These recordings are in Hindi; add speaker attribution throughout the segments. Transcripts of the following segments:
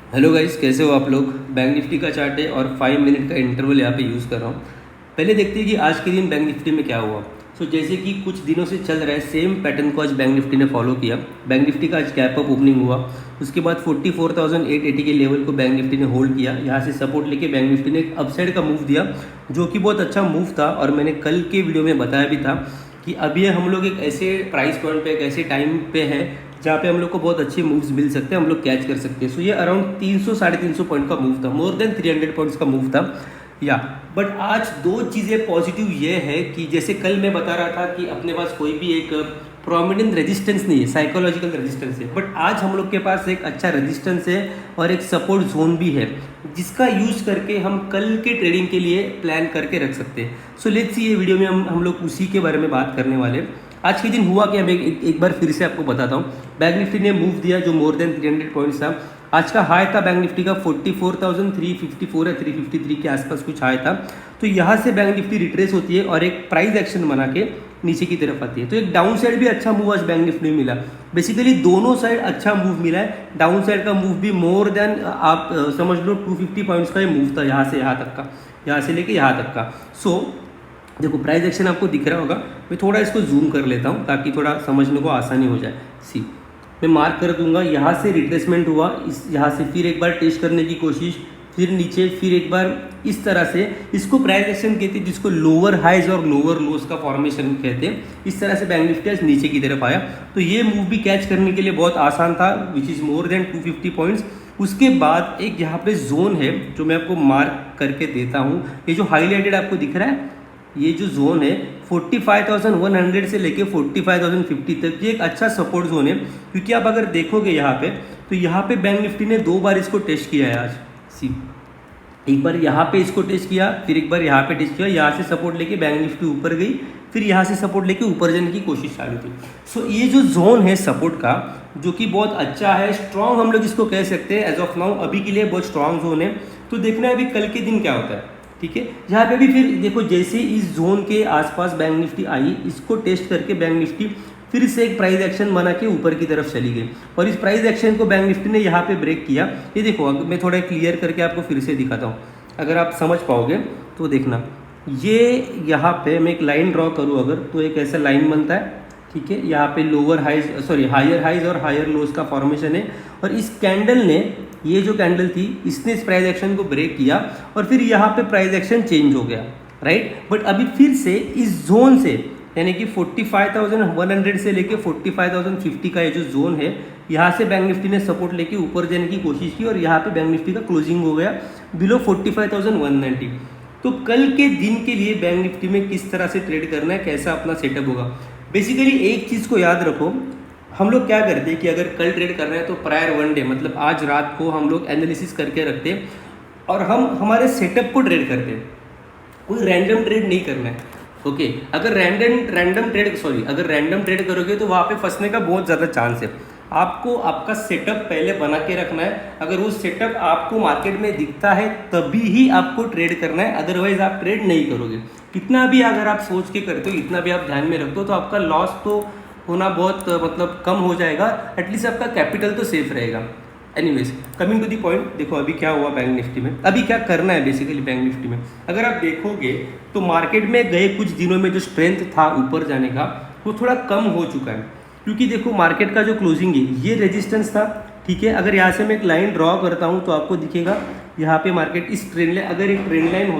Speaker 1: हेलो गाइस, कैसे हो आप लोग। बैंक निफ्टी का चार्ट है और 5 मिनट का इंटरवल यहाँ पे यूज़ कर रहा हूँ। पहले देखते हैं कि आज के दिन बैंक निफ्टी में क्या हुआ। जैसे कि कुछ दिनों से चल रहा है सेम पैटर्न को आज बैंक निफ्टी ने फॉलो किया। बैंक निफ्टी का आज गैप अप ओपनिंग हुआ, उसके बाद 44,880 के लेवल को बैंक निफ्टी ने होल्ड किया। यहाँ से सपोर्ट लेके बैंक निफ्टी ने एक अपसाइड का मूव दिया, जो कि बहुत अच्छा मूव था। और मैंने कल के वीडियो में बताया भी था कि अभी हम लोग एक ऐसे प्राइस पॉइंट पे, एक ऐसे टाइम पे है जहाँ पे हम लोग को बहुत अच्छे मूव्स मिल सकते हैं, हम लोग कैच कर सकते हैं। ये अराउंड 300 350 पॉइंट का मूव था, मोर देन 300 पॉइंट्स का मूव था या। बट आज दो चीज़ें पॉजिटिव ये है कि जैसे कल मैं बता रहा था कि अपने पास कोई भी एक प्रोमिनेंट रेजिस्टेंस नहीं है, साइकोलॉजिकल रेजिस्टेंस है, बट आज हम लोग के पास एक अच्छा रेजिस्टेंस है और एक सपोर्ट जोन भी है, जिसका यूज़ करके हम कल के ट्रेडिंग के लिए प्लान करके रख सकते हैं। लेट्स सी, ये वीडियो में हम लोग उसी के बारे में बात करने वाले हैं। आज के दिन हुआ क्या, मैं एक बार फिर से आपको बताता हूँ। बैंक निफ्टी ने मूव दिया जो मोर देन 300 पॉइंट्स था। आज का हाई था बैंक निफ्टी का 44,354 या 353 के आसपास कुछ हाई था। तो यहाँ से बैंक निफ्टी रिट्रेस होती है और एक प्राइस एक्शन बना के नीचे की तरफ आती है। तो एक डाउन साइड भी अच्छा मूव आज बैंक निफ्टी में मिला। बेसिकली दोनों साइड अच्छा मूव मिला है। डाउन साइड का मूव भी मोर देन आप समझ लो 250 पॉइंट्स का ही मूव था, यहाँ से यहाँ तक का, यहाँ से लेके यहाँ तक का। देखो प्राइस एक्शन आपको दिख रहा होगा। मैं थोड़ा इसको जूम कर लेता हूँ ताकि थोड़ा समझने को आसानी हो जाए। सी, मैं मार्क कर दूंगा, यहाँ से रिट्रेसमेंट हुआ, इस यहाँ से फिर एक बार टेस्ट करने की कोशिश, फिर नीचे, फिर एक बार इस तरह से। इसको प्राइस एक्शन कहते हैं, जिसको लोअर हाइज और लोअर लोस का फॉर्मेशन कहते हैं। इस तरह से बैंक निफ्टी आज नीचे की तरफ आया। तो ये मूव भी कैच करने के लिए बहुत आसान था, which is more than 250 points. उसके बाद एक यहाँ पे जोन है जो मैं आपको मार्क करके देता हूँ। ये जो हाईलाइटेड आपको दिख रहा है, ये जो जोन है 45,100 से लेके 45,050 तक, ये एक अच्छा सपोर्ट जोन है। क्योंकि आप अगर देखोगे यहाँ पे, तो यहाँ पे बैंक निफ्टी ने 2 बार इसको टेस्ट किया है आज। सी, एक बार यहाँ पे इसको टेस्ट किया, फिर एक बार यहाँ पे टेस्ट किया। यहाँ से सपोर्ट लेके बैंक निफ्टी ऊपर गई, फिर यहाँ से सपोर्ट लेके ऊपर जाने की कोशिश चालू थी। ये जो जोन है सपोर्ट का, जो कि बहुत अच्छा है, स्ट्रॉन्ग हम लोग इसको कह सकते हैं। एज ऑफ नाउ अभी के लिए बहुत स्ट्रॉन्ग जोन है। तो देखना है अभी कल के दिन क्या होता है, ठीक है। यहाँ पे भी फिर देखो, जैसे इस जोन के आसपास बैंक निफ्टी आई, इसको टेस्ट करके बैंक निफ्टी फिर से एक प्राइस एक्शन बना के ऊपर की तरफ चली गई। और इस प्राइस एक्शन को बैंक निफ्टी ने यहाँ पे ब्रेक किया। ये देखो, मैं थोड़ा क्लियर करके आपको फिर से दिखाता हूँ, अगर आप समझ पाओगे तो देखना। ये यहाँ पे मैं एक लाइन ड्रॉ करूँ अगर, तो एक ऐसा लाइन बनता है, ठीक है। यहाँ पे lower highs, sorry higher highs और हायर लोज का फॉर्मेशन है। और इस कैंडल ने, ये जो कैंडल थी, इसने इस प्राइस एक्शन को ब्रेक किया और फिर यहाँ पे प्राइस एक्शन चेंज हो गया, राइट। बट अभी फिर से इस जोन से, यानी कि 45,100 से लेके 45,050 का ये जो जोन है, यहाँ से बैंक निफ्टी ने सपोर्ट लेके ऊपर जाने की कोशिश की और यहाँ पे बैंक निफ्टी का क्लोजिंग हो गया बिलो 45,190। तो कल के दिन के लिए बैंक निफ्टी में किस तरह से ट्रेड करना है, कैसा अपना सेटअप होगा। बेसिकली एक चीज़ को याद रखो, हम लोग क्या करते हैं कि अगर कल ट्रेड कर रहे हैं तो प्रायर 1 डे, मतलब आज रात को हम लोग एनालिसिस करके रखते हैं और हम हमारे सेटअप को ट्रेड करते हैं। कोई रैंडम ट्रेड नहीं करना है, ओके। अगर रैंडम ट्रेड करोगे तो वहाँ पे फंसने का बहुत ज़्यादा चांस है। आपको आपका सेटअप पहले बना के रखना है। अगर वो सेटअप आपको मार्केट में दिखता है तभी ही आपको ट्रेड करना है, अदरवाइज आप ट्रेड नहीं करोगे। कितना भी अगर आप सोच के करते हो, इतना भी आप ध्यान में रखते हो, तो आपका लॉस तो होना बहुत मतलब कम हो जाएगा, एटलीस्ट आपका कैपिटल तो सेफ रहेगा। Anyways, coming to the point, देखो अभी क्या हुआ बैंक निफ्टी में, अभी क्या करना है बेसिकली बैंक निफ्टी में। अगर आप देखोगे तो मार्केट में गए कुछ दिनों में जो स्ट्रेंथ था ऊपर जाने का, वो थोड़ा कम हो चुका है। क्योंकि देखो मार्केट का जो क्लोजिंग है, ये रेजिस्टेंस था, ठीक है। अगर यहाँ से मैं एक लाइन ड्रॉ करता हूँ तो आपको दिखेगा यहाँ पे मार्केट इस ट्रेंड लाइन, अगर एक ट्रेंड लाइन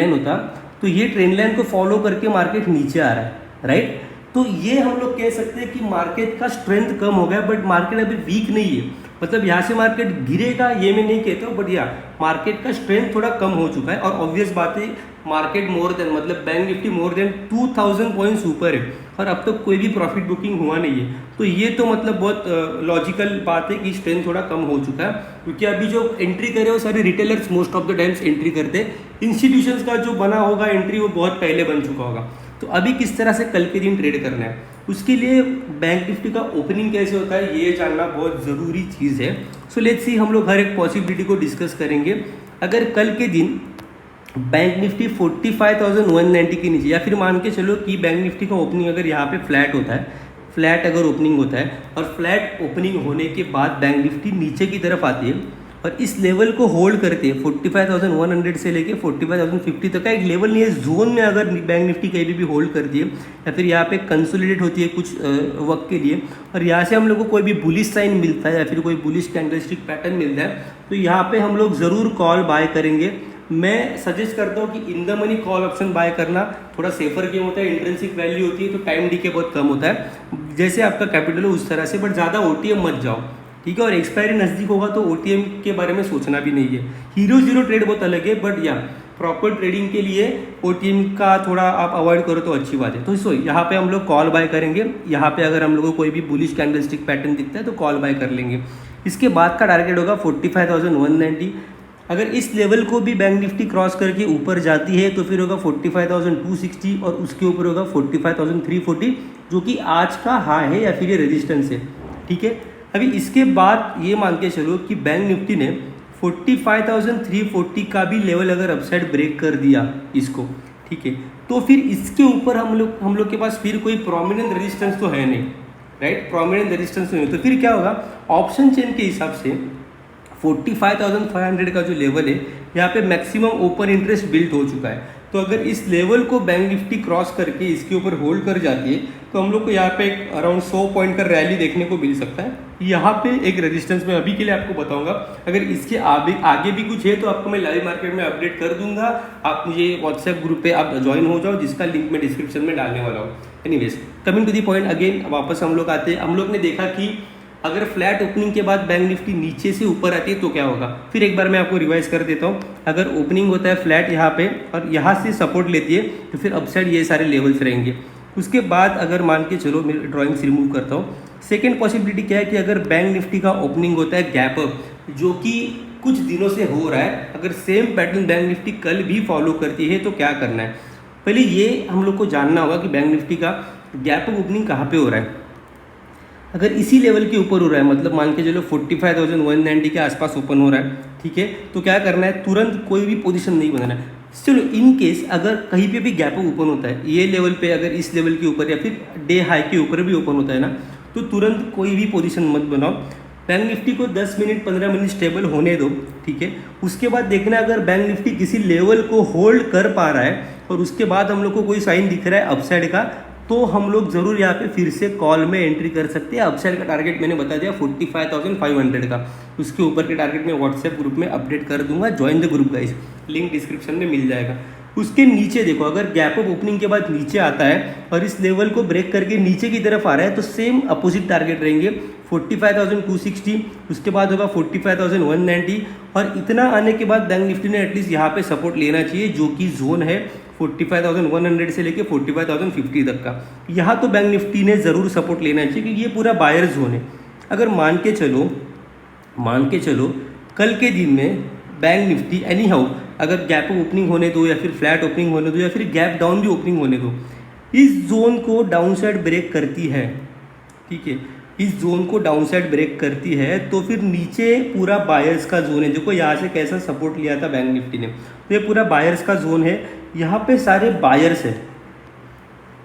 Speaker 1: होता तो ये ट्रेंड लाइन को फॉलो करके मार्केट नीचे आ रहा है, राइट। तो ये हम लोग कह सकते हैं कि मार्केट का स्ट्रेंथ कम हो गया, बट मार्केट अभी वीक नहीं है। मतलब यहाँ से मार्केट गिरेगा ये मैं नहीं कहता हूँ, बट या मार्केट का स्ट्रेंथ थोड़ा कम हो चुका है। और ऑब्वियस बात है, मार्केट मोर देन, मतलब bank Nifty more than 2000 points ऊपर है और अब तक कोई भी प्रॉफिट बुकिंग हुआ नहीं है। तो ये तो मतलब बहुत लॉजिकल बात है कि स्ट्रेंथ थोड़ा कम हो चुका है। क्योंकि अभी जो एंट्री करे वो सारे retailers most of the times entry करते हैं। इंस्टीट्यूशंस का जो बना होगा एंट्री, वो बहुत पहले बन चुका होगा। तो अभी किस तरह से कल के दिन ट्रेड करना है, उसके लिए बैंक निफ्टी का ओपनिंग कैसे होता है ये जानना बहुत ज़रूरी चीज़ है। लेट्स सी, हम लोग हर एक पॉसिबिलिटी को डिस्कस करेंगे। अगर कल के दिन बैंक निफ्टी 45,190 के नीचे, या फिर मान के चलो कि बैंक निफ्टी का ओपनिंग अगर यहाँ पे फ्लैट होता है, फ्लैट अगर ओपनिंग होता है और फ्लैट ओपनिंग होने के बाद बैंक निफ्टी नीचे की तरफ आती है और इस लेवल को होल्ड करती है 45,100 से लेके 45,050 तक का एक लेवल नहीं है, जोन में अगर बैंक निफ्टी कहीं भी होल्ड करती है या फिर यहाँ पे कंसोलिडेट होती है कुछ वक्त के लिए और यहाँ से हम लोग को कोई भी बुलिश साइन मिलता है या फिर कोई बुलिश कैंडलस्टिक पैटर्न मिलता है तो यहाँ पे हम लोग ज़रूर कॉल बाय करेंगे। मैं सजेस्ट करता हूँ कि in the money call option buy करना थोड़ा सेफर गेम होता है, इंट्रिंसिक वैल्यू होती है तो टाइम डीके बहुत कम होता है, जैसे आपका कैपिटल हो उस तरह से, बट ज़्यादा ओटीएम मत जाओ, ठीक है। और एक्सपायरी नज़दीक होगा तो ओटीएम के बारे में सोचना भी नहीं है। हीरो जीरो ट्रेड बहुत अलग है, बट या प्रॉपर ट्रेडिंग के लिए ओटीएम का थोड़ा आप अवॉइड करो तो अच्छी बात है। तो सो यहाँ पे हम लोग कॉल बाय करेंगे, यहाँ पे अगर हम लोग को कोई भी बुलिश कैंडलस्टिक पैटर्न दिखता है तो कॉल बाय कर लेंगे। इसके बाद का टारगेट होगा 45,190। अगर इस लेवल को भी बैंक निफ्टी क्रॉस करके ऊपर जाती है तो फिर होगा 45,260 और उसके ऊपर होगा 45,340 जो कि आज का हाई है या फिर ये रेजिस्टेंस है, ठीक है। अभी इसके बाद ये मान के चलो कि बैंक निफ्टी ने 45,340 का भी लेवल अगर अपसाइड ब्रेक कर दिया इसको, ठीक है, तो फिर इसके ऊपर हम लोग के पास फिर कोई प्रोमिनेंट रेजिस्टेंस तो है नहीं, राइट, प्रोमिनेंट रेजिस्टेंस तो नहीं, तो फिर क्या होगा ऑप्शन चेन के हिसाब से 45,500 का जो लेवल है यहाँ पे मैक्सिमम ओपन इंटरेस्ट बिल्ट हो चुका है। तो अगर इस लेवल को बैंक निफ्टी क्रॉस करके इसके ऊपर होल्ड कर जाती है तो हम लोग को यहाँ पे एक अराउंड 100 पॉइंट का रैली देखने को मिल सकता है। यहाँ पे एक रेजिस्टेंस में अभी के लिए आपको बताऊंगा, अगर इसके आगे भी कुछ है तो आपको मैं लाइव मार्केट में अपडेट कर दूंगा। आप मुझे व्हाट्सएप ग्रुप पे आप ज्वाइन हो जाओ जिसका लिंक मैं डिस्क्रिप्शन में डालने वाला हूँ। Anyways coming to the point, again वापस हम लोग आते हैं। हम लोग ने देखा कि अगर फ्लैट ओपनिंग के बाद बैंक निफ्टी नीचे से ऊपर आती है तो क्या होगा, फिर एक बार मैं आपको रिवाइज कर देता हूँ। अगर ओपनिंग होता है फ्लैट यहाँ पे और यहाँ से सपोर्ट लेती है तो फिर अपसाइड ये सारे लेवल्स रहेंगे। उसके बाद अगर मान के चलो मैं ड्राइंग से रिमूव करता हूँ, सेकेंड पॉसिबिलिटी क्या है कि अगर बैंक निफ्टी का ओपनिंग होता है गैप अप जो कि कुछ दिनों से हो रहा है, अगर सेम पैटर्न बैंक निफ्टी कल भी फॉलो करती है तो क्या करना है। पहले ये हम लोग को जानना होगा कि बैंक निफ्टी का गैप अप ओपनिंग कहाँ पे हो रहा है। अगर इसी लेवल के ऊपर हो रहा है, मतलब मान के चलो 45,190 के आसपास ओपन हो रहा है, ठीक है, तो क्या करना है, तुरंत कोई भी पोजीशन नहीं बनाना है। चलो इन केस अगर कहीं पे भी गैप ओपन होता है ये लेवल पे, अगर इस लेवल के ऊपर या फिर डे हाई के ऊपर भी ओपन होता है ना, तो तुरंत कोई भी पोजीशन मत बनाओ। बैंक निफ्टी को 10 मिनट 15 मिनट स्टेबल होने दो, ठीक है। उसके बाद देखना अगर बैंक निफ्टी किसी लेवल को होल्ड कर पा रहा है और उसके बाद हम लोग को कोई साइन दिख रहा है अपसाइड का, तो हम लोग ज़रूर यहाँ पे फिर से कॉल में एंट्री कर सकते हैं। अपसाइड का टारगेट मैंने बता दिया 45,500 का, उसके ऊपर के टारगेट मैं व्हाट्सएप ग्रुप में अपडेट कर दूंगा। Join the group guys, link description में मिल जाएगा। उसके नीचे देखो, अगर गैप अप ओपनिंग के बाद नीचे आता है और इस लेवल को ब्रेक करके नीचे की तरफ आ रहा है तो सेम अपोजिट टारगेट रहेंगे 45,260, उसके बाद होगा 45,190 और इतना आने के बाद बैंक निफ्टी ने एटलीस्ट यहाँ पे सपोर्ट लेना चाहिए जो कि जोन है 45,100 से लेके 45,050 तक का। यहाँ तो बैंक निफ्टी ने ज़रूर सपोर्ट लेना चाहिए क्योंकि ये पूरा बायर जोन है। अगर मान के चलो कल के दिन में बैंक निफ्टी एनी हाउ अगर गैप ओपनिंग होने दो या फिर फ्लैट ओपनिंग होने दो या फिर गैप डाउन भी ओपनिंग होने दो, इस जोन को डाउनसाइड ब्रेक करती है, ठीक है, इस जोन को डाउनसाइड ब्रेक करती है तो फिर नीचे पूरा बायर्स का जोन है। देखो यहाँ से कैसा सपोर्ट लिया था बैंक निफ्टी ने, तो ये पूरा बायर्स का जोन है, यहाँ पे सारे बायर्स हैं,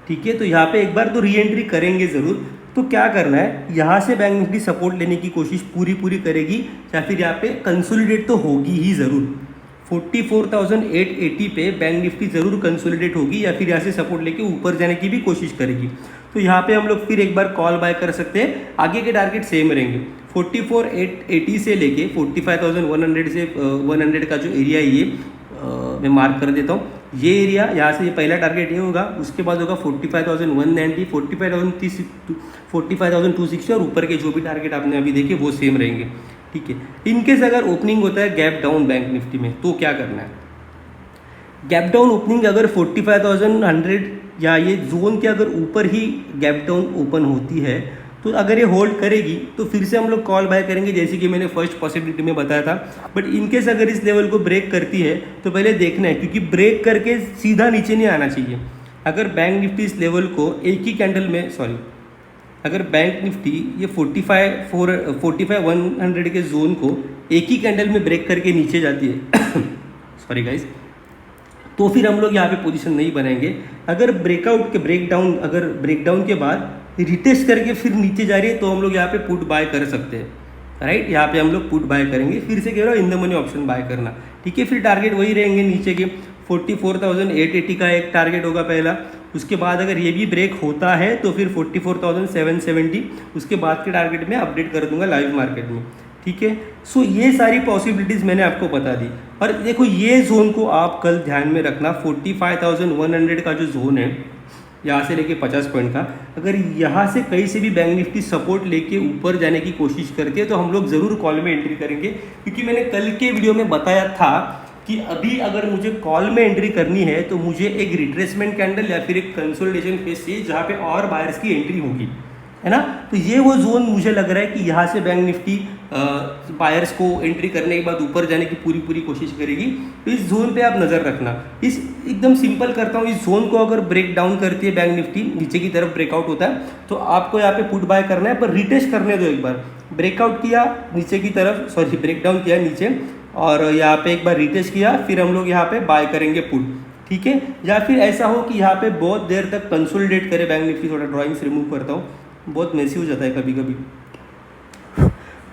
Speaker 1: ठीक है। तो यहाँ पे एक बार तो री एंट्री करेंगे ज़रूर। तो क्या करना है, यहाँ से बैंक निफ्टी सपोर्ट लेने की कोशिश पूरी करेगी या फिर यहाँ पे कंसोलिडेट तो होगी ही ज़रूर। 44,880 पे बैंक निफ्टी ज़रूर कंसोलिडेट होगी या फिर यहाँ से सपोर्ट लेके ऊपर जाने की भी कोशिश करेगी। तो यहाँ पे हम लोग फिर एक बार कॉल बाय कर सकते हैं। आगे के टारगेट सेम रहेंगे 44,880 से लेके 45,100 से 100 का जो एरिया है ये मैं मार्क कर देता हूँ। ये एरिया यहाँ से ये पहला टारगेट ये होगा, उसके बाद होगा 45,190, 45,260 और ऊपर के जो भी टारगेट आपने अभी देखे वो सेम रहेंगे, ठीक है। इनकेस अगर ओपनिंग होता है गैप डाउन बैंक निफ्टी में तो क्या करना है, गैप डाउन ओपनिंग अगर 45,100 या ये जोन के अगर ऊपर ही गैप डाउन ओपन होती है तो अगर ये होल्ड करेगी तो फिर से हम लोग कॉल बाय करेंगे जैसे कि मैंने फर्स्ट पॉसिबिलिटी में बताया था। बट इनकेस अगर इस लेवल को ब्रेक करती है तो पहले देखना है, क्योंकि ब्रेक करके सीधा नीचे नहीं आना चाहिए। अगर बैंक निफ्टी इस लेवल को एक ही कैंडल में अगर बैंक निफ्टी ये 45,100 के जोन को एक ही कैंडल में ब्रेक करके नीचे जाती है सॉरी गाइस, तो फिर हम लोग यहाँ पे पोजीशन नहीं बनाएंगे। अगर ब्रेकडाउन के बाद रिटेस्ट करके फिर नीचे जा रही है तो हम लोग यहाँ पे पुट बाय कर सकते हैं, राइट। यहाँ पे हम लोग पुट बाय करेंगे, फिर से कह रहा हूँ in the money option buy करना, ठीक है। फिर टारगेट वही रहेंगे नीचे के 44,880 का एक टारगेट होगा पहला। उसके बाद अगर ये भी ब्रेक होता है तो फिर 44,770 उसके बाद के टारगेट में अपडेट कर दूंगा लाइव मार्केट में, ठीक है। सो ये सारी पॉसिबिलिटीज़ मैंने आपको बता दी। और देखो ये जोन को आप कल ध्यान में रखना, 45,100 का जो जोन है यहाँ से लेके 50 पॉइंट का, अगर यहाँ से कहीं से भी बैंक निफ्टी सपोर्ट लेके ऊपर जाने की कोशिश करती है तो हम लोग ज़रूर कॉल में एंट्री करेंगे, क्योंकि मैंने कल के वीडियो में बताया था कि अभी अगर मुझे कॉल में एंट्री करनी है तो मुझे एक रिट्रेसमेंट कैंडल या फिर एक कंसोलिडेशन फेज चाहिए जहाँ पे और बायर्स की एंट्री होगी, है ना। तो ये वो जोन मुझे लग रहा है कि यहाँ से बैंक निफ्टी बायर्स को एंट्री करने के बाद ऊपर जाने की पूरी कोशिश करेगी। तो इस जोन पे आप नज़र रखना। इस एकदम सिंपल करता हूँ, इस जोन को अगर ब्रेक डाउन करती है बैंक निफ्टी, नीचे की तरफ ब्रेकआउट होता है तो आपको यहाँ पे पुट बाय करना है, पर रिटेस्ट करने दो। एक बार ब्रेकआउट किया नीचे की तरफ, सॉरी ब्रेक डाउन किया नीचे और यहाँ पे एक बार रिटेस्ट किया, फिर हम लोग यहाँ पे बाय करेंगे पुट, ठीक है। या फिर ऐसा हो कि यहाँ पे बहुत देर तक कंसोलिडेट करे बैंक निफ्टी, थोड़ा ड्राइंग्स रिमूव करता हूँ, बहुत मेसी हो जाता है कभी कभी।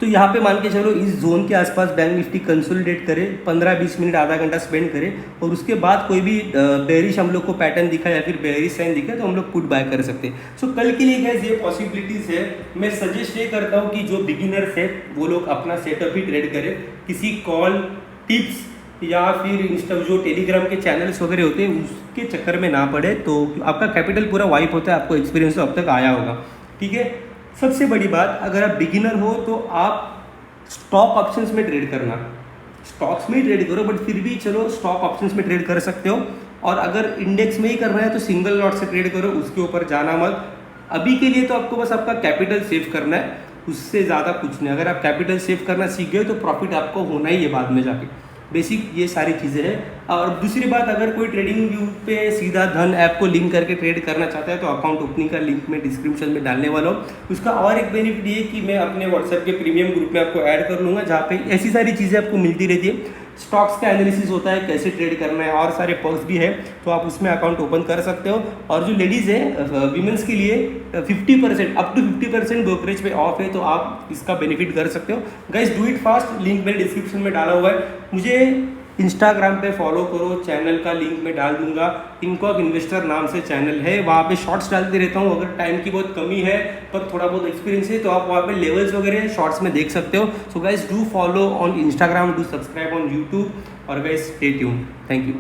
Speaker 1: तो यहाँ पे मान के चलो इस जोन के आसपास बैंक निफ्टी कंसोलिडेट करे, 15-20 मिनट आधा घंटा स्पेंड करे और उसके बाद कोई भी बेरिश हम लोग को पैटर्न दिखा या फिर बेरिश साइन दिखा तो हम लोग पुट बाय कर सकते हैं। सो कल के लिए गाइस ये पॉसिबिलिटीज़ है। मैं सजेस्ट ये करता हूँ कि जो बिगिनर्स है वो लोग अपना सेटअप ही ट्रेड करें, किसी कॉल टिप्स या फिर इंस्टा जो टेलीग्राम के चैनल्स वगैरह होते हैं उसके चक्कर में ना पड़े, तो आपका कैपिटल पूरा वाइप होता है। आपको एक्सपीरियंस तो अब तक आया होगा, ठीक है। सबसे बड़ी बात, अगर आप बिगिनर हो तो आप स्टॉक ऑप्शंस में ट्रेड करना, स्टॉक्स में ही ट्रेड करो, बट फिर भी चलो स्टॉक ऑप्शंस में ट्रेड कर सकते हो। और अगर इंडेक्स में ही करना है तो सिंगल लॉट से ट्रेड करो, उसके ऊपर जाना मत। अभी के लिए तो आपको बस आपका कैपिटल सेव करना है, उससे ज़्यादा कुछ नहीं। अगर आप कैपिटल सेव करना सीख गए तो प्रॉफिट आपको होना ही है बाद में जाके। बेसिक ये सारी चीज़ें हैं। और दूसरी बात, अगर कोई ट्रेडिंग व्यू पे सीधा धन ऐप को लिंक करके ट्रेड करना चाहता है तो अकाउंट ओपनिंग का लिंक मैं डिस्क्रिप्शन में डालने वाला हूँ। उसका और एक बेनिफिट ये कि मैं अपने व्हाट्सएप के प्रीमियम ग्रुप में आपको ऐड कर लूँगा, जहाँ पे ऐसी सारी चीज़ें आपको मिलती रहती है। स्टॉक्स का एनालिसिस होता है, कैसे ट्रेड करना है, और सारे पर्क्स भी है, तो आप उसमें अकाउंट ओपन कर सकते हो। और जो लेडीज़ है, वीमेंस के लिए 50% up to 50% brokerage pay of है, तो आप इसका बेनिफिट कर सकते हो। Guys do it fast, link मैंने डिस्क्रिप्शन में डाला हुआ है। मुझे इंस्टाग्राम पे फॉलो करो, चैनल का लिंक मैं डाल दूंगा, इनकॉग इन्वेस्टर नाम से चैनल है, वहाँ पे शॉर्ट्स डालते रहता हूँ। अगर टाइम की बहुत कमी है पर थोड़ा बहुत एक्सपीरियंस है तो आप वहाँ पे लेवल्स वगैरह शॉर्ट्स में देख सकते हो। So guys do follow on Instagram, do subscribe on YouTube, और guys stay tuned. Thank you.